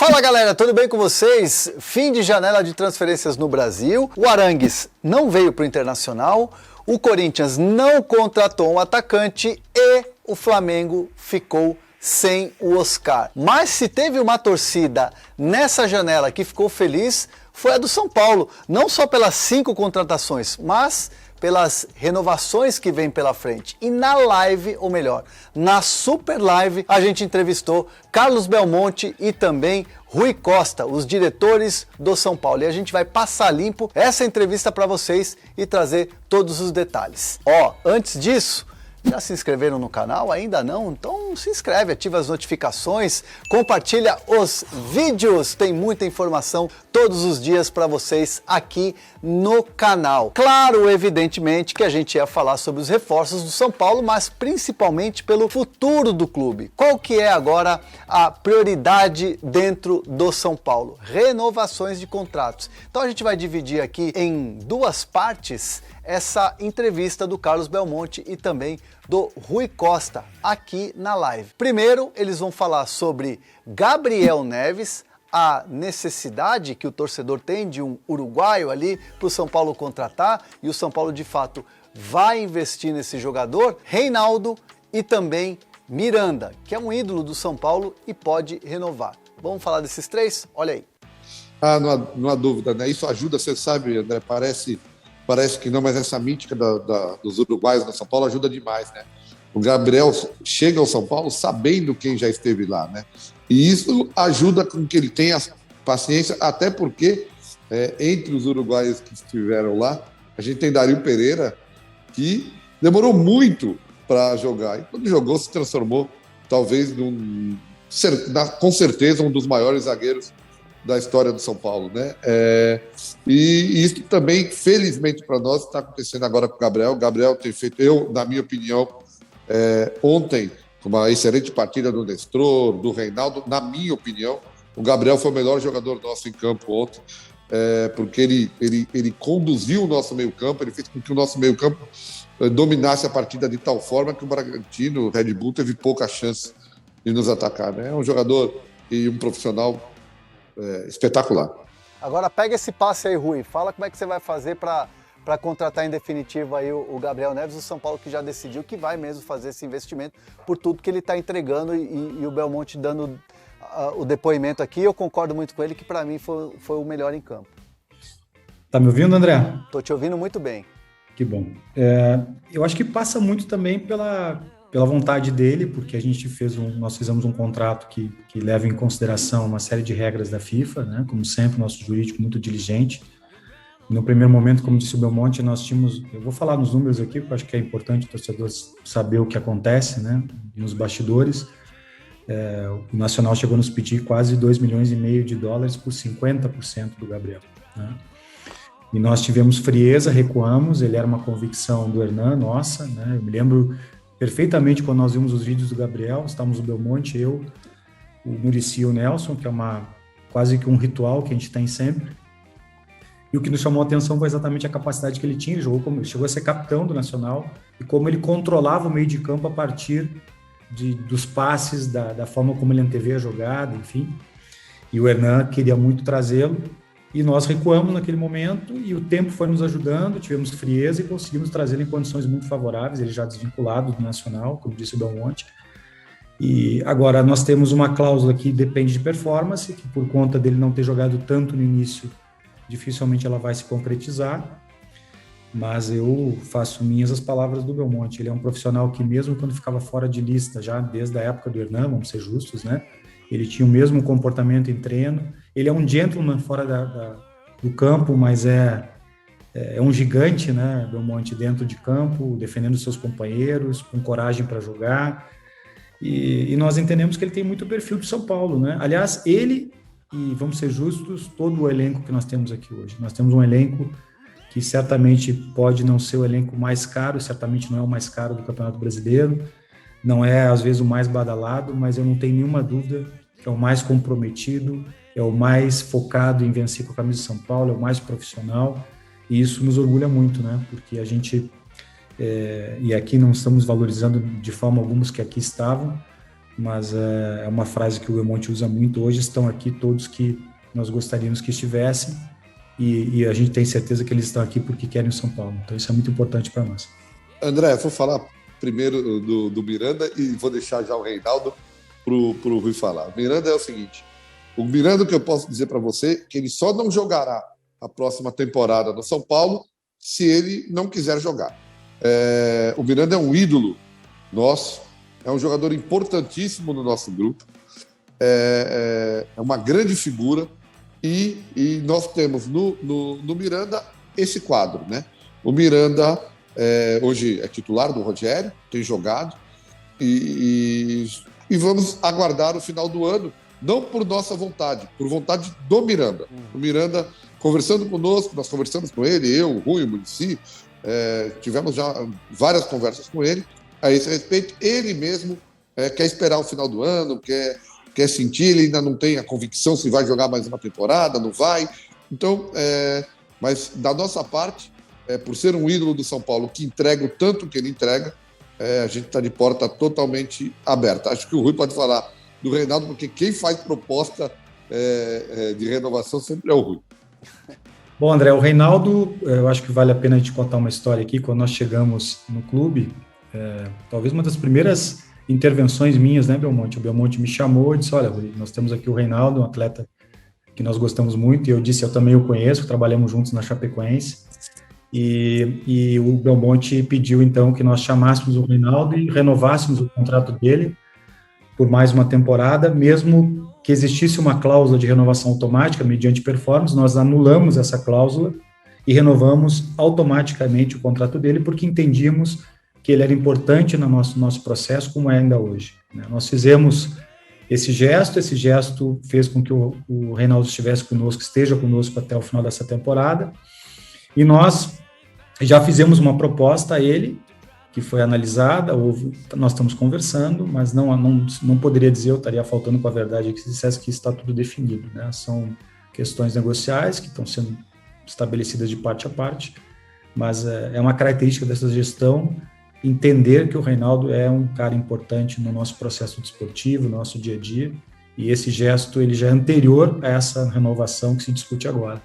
Fala galera, tudo bem com vocês? Fim de janela de transferências no Brasil, o Arangues não veio para o Internacional, o Corinthians não contratou um atacante e o Flamengo ficou sem o Oscar. Mas se teve uma torcida nessa janela que ficou feliz, foi a do São Paulo, não só pelas 5 contratações, mas pelas renovações que vem pela frente. E na live, ou melhor, na super live, a gente entrevistou Carlos Belmonte e também Rui Costa, os diretores do São Paulo. E a gente vai passar limpo essa entrevista para vocês e trazer todos os detalhes. Antes disso, já se inscreveram no canal? Ainda não? Então se inscreve, ativa as notificações, compartilha os vídeos, tem muita informação todos os dias para vocês aqui no canal. Claro, evidentemente que a gente ia falar sobre os reforços do São Paulo, mas principalmente pelo futuro do clube. Qual que é agora a prioridade dentro do São Paulo? Renovações de contratos. Então a gente vai dividir aqui em 2 partes essa entrevista do Carlos Belmonte e também do Rui Costa aqui na live. Primeiro, eles vão falar sobre Gabriel Neves, a necessidade que o torcedor tem de um uruguaio ali para o São Paulo contratar, e o São Paulo de fato vai investir nesse jogador, Reinaldo e também Miranda, que é um ídolo do São Paulo e pode renovar. Vamos falar desses 3? Olha aí. Não há dúvida, né? Isso ajuda, você sabe, André, parece que não, mas essa mítica dos uruguaios no São Paulo ajuda demais, né? O Gabriel chega ao São Paulo sabendo quem já esteve lá, né? E isso ajuda com que ele tenha paciência, até porque entre os uruguaios que estiveram lá, a gente tem Dario Pereira, que demorou muito para jogar. E quando jogou, se transformou, talvez, com certeza, um dos maiores zagueiros da história do São Paulo, né? E isso também, felizmente para nós, está acontecendo agora com o Gabriel. O Gabriel tem feito, na minha opinião, ontem, uma excelente partida do Nestor, do Reinaldo. Na minha opinião, o Gabriel foi o melhor jogador nosso em campo ontem, porque ele conduziu o nosso meio-campo, ele fez com que o nosso meio-campo dominasse a partida de tal forma que o Bragantino, o Red Bull, teve pouca chance de nos atacar, né? É um jogador e um profissional espetacular. Agora pega esse passe aí, Rui. Fala como é que você vai fazer para contratar em definitivo aí o Gabriel Neves, o São Paulo que já decidiu que vai mesmo fazer esse investimento por tudo que ele está entregando e o Belmonte dando o depoimento aqui. Eu concordo muito com ele que para mim foi o melhor em campo. Tá me ouvindo, André? Tô te ouvindo muito bem. Que bom. Eu acho que passa muito também pela vontade dele, porque nós fizemos um contrato que leva em consideração uma série de regras da FIFA, né? Como sempre, nosso jurídico muito diligente. No primeiro momento, como disse o Belmonte, nós tínhamos, eu vou falar nos números aqui, porque eu acho que é importante o torcedor saber o que acontece, né? Nos bastidores. O Nacional chegou a nos pedir quase 2,5 milhões de dólares por 50% do Gabriel, né? E nós tivemos frieza, recuamos, ele era uma convicção do Hernan, nossa, né? Eu me lembro perfeitamente quando nós vimos os vídeos do Gabriel, estávamos o Belmonte, eu, o Muricy e o Nelson, que é quase que um ritual que a gente tem sempre. E o que nos chamou a atenção foi exatamente a capacidade que ele tinha. Ele chegou a ser capitão do Nacional e como ele controlava o meio de campo a partir dos passes, da forma como ele antevia a jogada, enfim. E o Hernan queria muito trazê-lo e nós recuamos naquele momento e o tempo foi nos ajudando, tivemos frieza e conseguimos trazê-lo em condições muito favoráveis, ele já desvinculado do Nacional, como disse o Belmonte. E agora nós temos uma cláusula que depende de performance, que por conta dele não ter jogado tanto no início, dificilmente ela vai se concretizar, mas eu faço minhas as palavras do Belmonte. Ele é um profissional que mesmo quando ficava fora de lista, já desde a época do Hernan, vamos ser justos, né? Ele tinha o mesmo comportamento em treino. Ele é um gentleman fora do campo, mas é um gigante, né, Belmonte, dentro de campo, defendendo seus companheiros, com coragem para jogar. E nós entendemos que ele tem muito perfil do São Paulo, né? Aliás, ele, e vamos ser justos, todo o elenco que nós temos aqui hoje. Nós temos um elenco que certamente pode não ser o elenco mais caro, certamente não é o mais caro do Campeonato Brasileiro, não é, às vezes, o mais badalado, mas eu não tenho nenhuma dúvida que é o mais comprometido, é o mais focado em vencer com a camisa de São Paulo, é o mais profissional, e isso nos orgulha muito, né? Porque a gente, e aqui não estamos valorizando de forma alguma os que aqui estavam, mas é uma frase que o Belmonte usa muito hoje: estão aqui todos que nós gostaríamos que estivessem, e a gente tem certeza que eles estão aqui porque querem o São Paulo. Então isso é muito importante para nós. André, vou falar primeiro do Miranda e vou deixar já o Reinaldo pro Rui falar. O Miranda é o seguinte: o Miranda, que eu posso dizer para você, que ele só não jogará a próxima temporada no São Paulo se ele não quiser jogar. O Miranda é um ídolo nosso, é um jogador importantíssimo no nosso grupo, é uma grande figura, e nós temos no Miranda esse quadro, né? O Miranda hoje é titular do Rogério, tem jogado, e vamos aguardar o final do ano, não por nossa vontade, por vontade do Miranda. O Miranda conversando conosco, nós conversamos com ele, eu, o Rui, o Muricy, tivemos já várias conversas com ele a esse respeito. Ele mesmo quer esperar o final do ano, quer sentir, ele ainda não tem a convicção se vai jogar mais uma temporada, não vai. Então, mas da nossa parte, por ser um ídolo do São Paulo que entrega o tanto que ele entrega, a gente está de porta totalmente aberta. Acho que o Rui pode falar do Reinaldo, porque quem faz proposta de renovação sempre é o Rui. Bom, André, o Reinaldo, eu acho que vale a pena a gente contar uma história aqui. Quando nós chegamos no clube, talvez uma das primeiras intervenções minhas, né, Belmonte? O Belmonte me chamou e disse: olha, nós temos aqui o Reinaldo, um atleta que nós gostamos muito, e eu disse: eu também o conheço, trabalhamos juntos na Chapecoense, e o Belmonte pediu, então, que nós chamássemos o Reinaldo e renovássemos o contrato dele por mais uma temporada, mesmo que existisse uma cláusula de renovação automática mediante performance. Nós anulamos essa cláusula e renovamos automaticamente o contrato dele, porque entendíamos que ele era importante no nosso processo, como é ainda hoje, né? Nós fizemos esse gesto fez com que o Reinaldo estivesse conosco, esteja conosco até o final dessa temporada, e nós já fizemos uma proposta a ele, que foi analisada, nós estamos conversando, mas não poderia dizer, eu estaria faltando com a verdade, que se dissesse que está tudo definido, né? São questões negociais que estão sendo estabelecidas de parte a parte, mas é uma característica dessa gestão entender que o Reinaldo é um cara importante no nosso processo desportivo, no nosso dia a dia, e esse gesto ele já é anterior a essa renovação que se discute agora,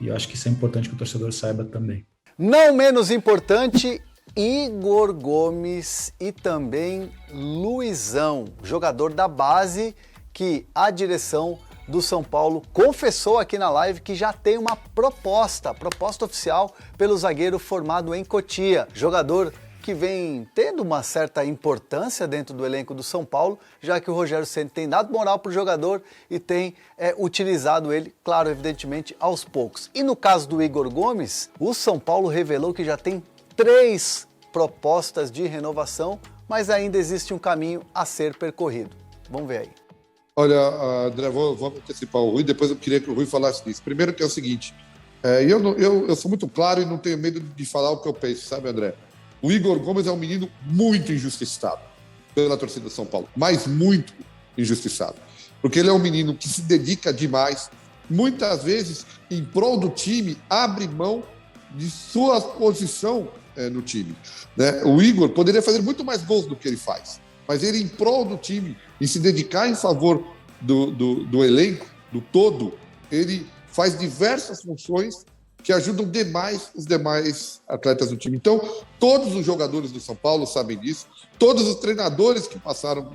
e eu acho que isso é importante que o torcedor saiba também. Não menos importante, Igor Gomes e também Luizão, jogador da base, que a direção do São Paulo confessou aqui na live que já tem uma proposta oficial pelo zagueiro formado em Cotia, jogador que vem tendo uma certa importância dentro do elenco do São Paulo, já que o Rogério Ceni tem dado moral para o jogador e tem utilizado ele, claro, evidentemente, aos poucos. E no caso do Igor Gomes, o São Paulo revelou que já tem 3 propostas de renovação, mas ainda existe um caminho a ser percorrido. Vamos ver aí. Olha, André, vou antecipar o Rui, depois eu queria que o Rui falasse disso. Primeiro que é o seguinte, eu sou muito claro e não tenho medo de falar o que eu penso, sabe, André? O Igor Gomes é um menino muito injustiçado pela torcida do São Paulo, mas muito injustiçado. Porque ele é um menino que se dedica demais, muitas vezes, em prol do time, abre mão de sua posição no time, né? O Igor poderia fazer muito mais gols do que ele faz, mas ele, em prol do time, e se dedicar em favor do elenco, do todo, ele faz diversas funções que ajudam demais os demais atletas do time. Então, todos os jogadores do São Paulo sabem disso, todos os treinadores que passaram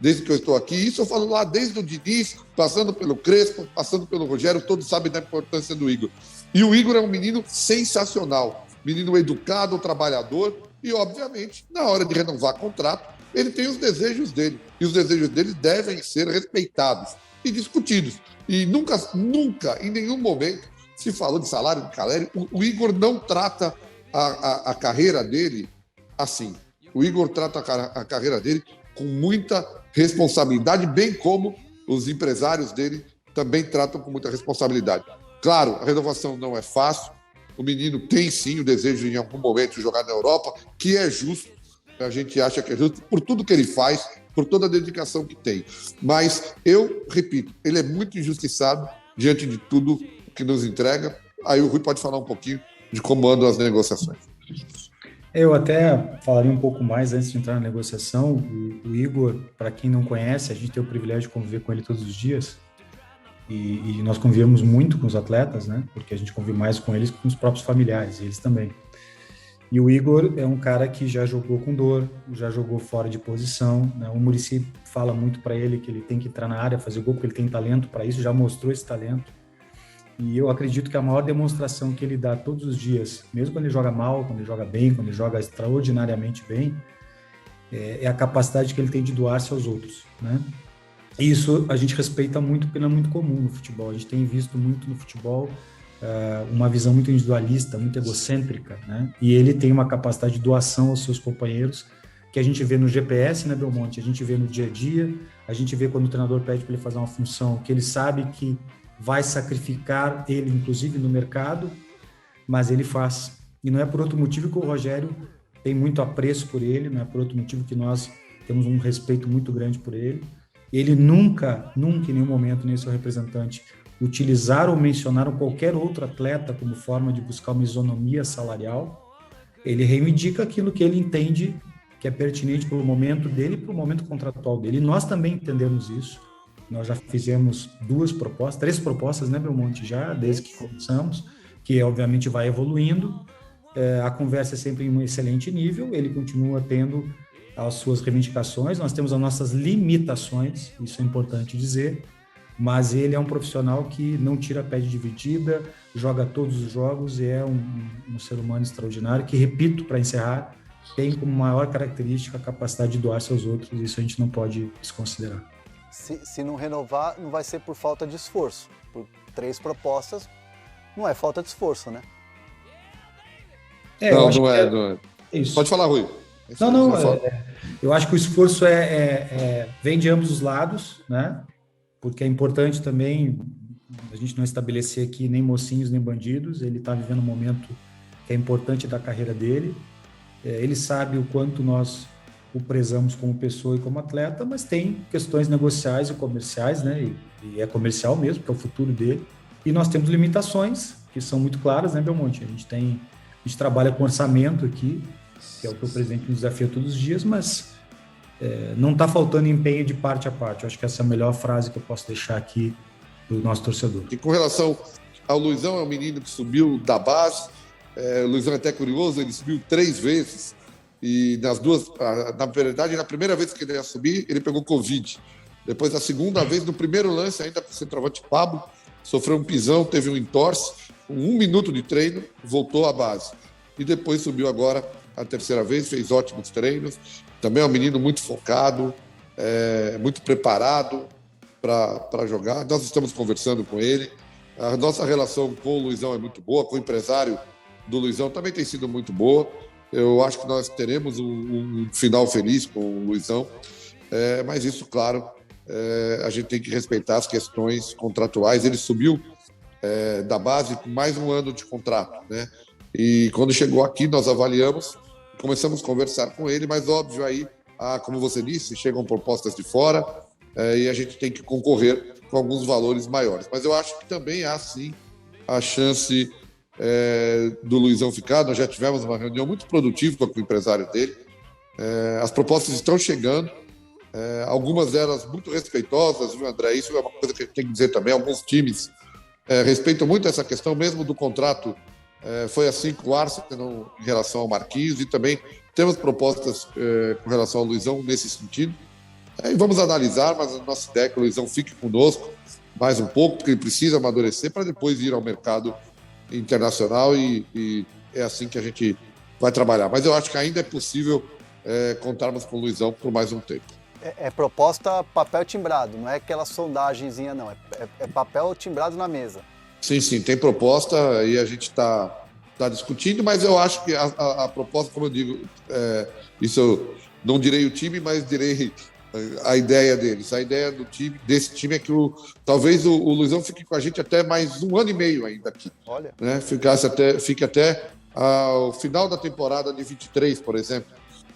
desde que eu estou aqui, isso eu falo lá desde o Diniz, passando pelo Crespo, passando pelo Rogério, todos sabem da importância do Igor. E o Igor é um menino sensacional, menino educado, trabalhador, e, obviamente, na hora de renovar contrato, ele tem os desejos dele, e os desejos dele devem ser respeitados e discutidos. E nunca, em nenhum momento, se falou de salário de Caleri. O Igor não trata a carreira dele assim. O Igor trata a carreira dele com muita responsabilidade, bem como os empresários dele também tratam com muita responsabilidade. Claro, a renovação não é fácil. O menino tem sim o desejo em algum momento de jogar na Europa, que é justo. A gente acha que é justo por tudo que ele faz, por toda a dedicação que tem. Mas eu repito, ele é muito injustiçado diante de tudo que nos entrega. Aí o Rui pode falar um pouquinho de como andam as negociações. Eu até falaria um pouco mais antes de entrar na negociação. O Igor, para quem não conhece, a gente tem o privilégio de conviver com ele todos os dias. E nós convivemos muito com os atletas, né? Porque a gente convive mais com eles que com os próprios familiares, eles também. E o Igor é um cara que já jogou com dor, já jogou fora de posição, né? O Muricy fala muito para ele que ele tem que entrar na área, fazer gol, porque ele tem talento para isso, já mostrou esse talento. E eu acredito que a maior demonstração que ele dá todos os dias, mesmo quando ele joga mal, quando ele joga bem, quando ele joga extraordinariamente bem, é a capacidade que ele tem de doar-se aos outros, né? E isso a gente respeita muito, porque não é muito comum no futebol. A gente tem visto muito no futebol uma visão muito individualista, muito egocêntrica, né? E ele tem uma capacidade de doação aos seus companheiros, que a gente vê no GPS, né, Belmonte? A gente vê no dia a dia, a gente vê quando o treinador pede para ele fazer uma função que ele sabe que vai sacrificar ele, inclusive, no mercado, mas ele faz. E não é por outro motivo que o Rogério tem muito apreço por ele, não é por outro motivo que nós temos um respeito muito grande por ele. Ele nunca em nenhum momento, nem seu representante, utilizaram ou mencionaram qualquer outro atleta como forma de buscar uma isonomia salarial. Ele reivindica aquilo que ele entende que é pertinente para o momento dele e para o momento contratual dele. E nós também entendemos isso. Nós já fizemos três propostas, né, Belmonte, já, desde que começamos, que obviamente vai evoluindo. A conversa é sempre em um excelente nível, ele continua tendo as suas reivindicações, nós temos as nossas limitações, isso é importante dizer, mas ele é um profissional que não tira pé de dividida, joga todos os jogos e é um ser humano extraordinário, que, repito, para encerrar, tem como maior característica a capacidade de doar-se aos outros, isso a gente não pode desconsiderar. Se não renovar, não vai ser por falta de esforço. Por 3 propostas, não é falta de esforço, né? Não é. Isso. Pode falar, Rui. Eu acho que o esforço vem de ambos os lados, né? Porque é importante também a gente não estabelecer aqui nem mocinhos nem bandidos. Ele está vivendo um momento que é importante da carreira dele. Ele sabe o quanto nós o prezamos como pessoa e como atleta, mas tem questões negociais e comerciais, né? E é comercial mesmo, que é o futuro dele. E nós temos limitações que são muito claras, né, Belmonte? A gente trabalha com orçamento aqui, que é o que o presidente nos desafia todos os dias, mas não está faltando empenho de parte a parte. Eu acho que essa é a melhor frase que eu posso deixar aqui do nosso torcedor. E com relação ao Luizão, é um menino que subiu da base. O Luizão é até curioso, ele subiu 3 vezes. E na verdade, na primeira vez que ele ia subir, ele pegou Covid. Depois, na segunda vez, no primeiro lance, ainda com o centroavante Pablo, sofreu um pisão, teve um entorse, com 1 minuto de treino, voltou à base. E depois subiu agora a 3ª vez, fez ótimos treinos. Também é um menino muito focado, muito preparado para jogar. Nós estamos conversando com ele. A nossa relação com o Luizão é muito boa, com o empresário do Luizão também tem sido muito boa. Eu acho que nós teremos um final feliz com o Luizão, mas isso, claro, a gente tem que respeitar as questões contratuais. Ele subiu da base com mais 1 ano de contrato, né? E quando chegou aqui, nós avaliamos, começamos a conversar com ele, mas óbvio aí, como você disse, chegam propostas de fora e a gente tem que concorrer com alguns valores maiores. Mas eu acho que também há, sim, a chance do Luizão ficar. Nós já tivemos uma reunião muito produtiva com o empresário dele. As propostas estão chegando, algumas delas muito respeitosas, viu, André? Isso é uma coisa que a gente tem que dizer também. Alguns times respeitam muito essa questão, mesmo do contrato. Foi assim com o Arsenal em relação ao Marquinhos, e também temos propostas com relação ao Luizão nesse sentido. E vamos analisar, mas a nossa ideia é que o Luizão fique conosco mais um pouco, porque ele precisa amadurecer para depois ir ao mercado internacional, e é assim que a gente vai trabalhar. Mas eu acho que ainda é possível contarmos com o Luizão por mais um tempo. É proposta papel timbrado, não é aquela sondagenzinha, não. É papel timbrado na mesa. Sim, tem proposta e a gente está discutindo, mas eu acho que a proposta, como eu digo, isso eu não direi o time, mas direi a ideia deles. A ideia desse time é que talvez o Luizão fique com a gente até mais 1 ano e meio ainda aqui. Olha. Né? Fique até ao final da temporada de 23, por exemplo.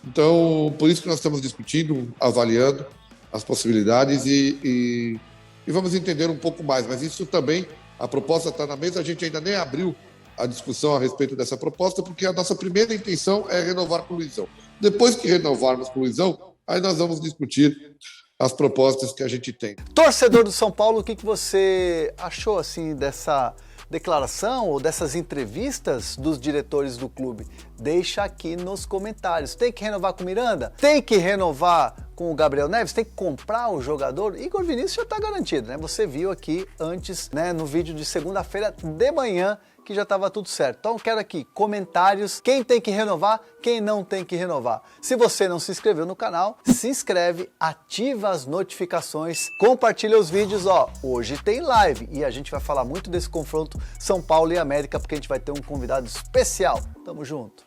Então, por isso que nós estamos discutindo, avaliando as possibilidades e vamos entender um pouco mais. Mas isso também, a proposta está na mesa, a gente ainda nem abriu a discussão a respeito dessa proposta, porque a nossa primeira intenção é renovar com o Luizão. Depois que renovarmos com o Luizão, aí nós vamos discutir as propostas que a gente tem. Torcedor do São Paulo, o que você achou assim dessa declaração ou dessas entrevistas dos diretores do clube? Deixa aqui nos comentários. Tem que renovar com o Miranda? Tem que renovar com o Gabriel Neves? Tem que comprar o jogador? Igor Vinícius já está garantido, né? Você viu aqui antes, né, no vídeo de segunda-feira de manhã, que já estava tudo certo. Então quero aqui comentários, quem tem que renovar, quem não tem que renovar. Se você não se inscreveu no canal, se inscreve, ativa as notificações, compartilha os vídeos, ó. Hoje tem live e a gente vai falar muito desse confronto São Paulo e América, porque a gente vai ter um convidado especial. Tamo junto.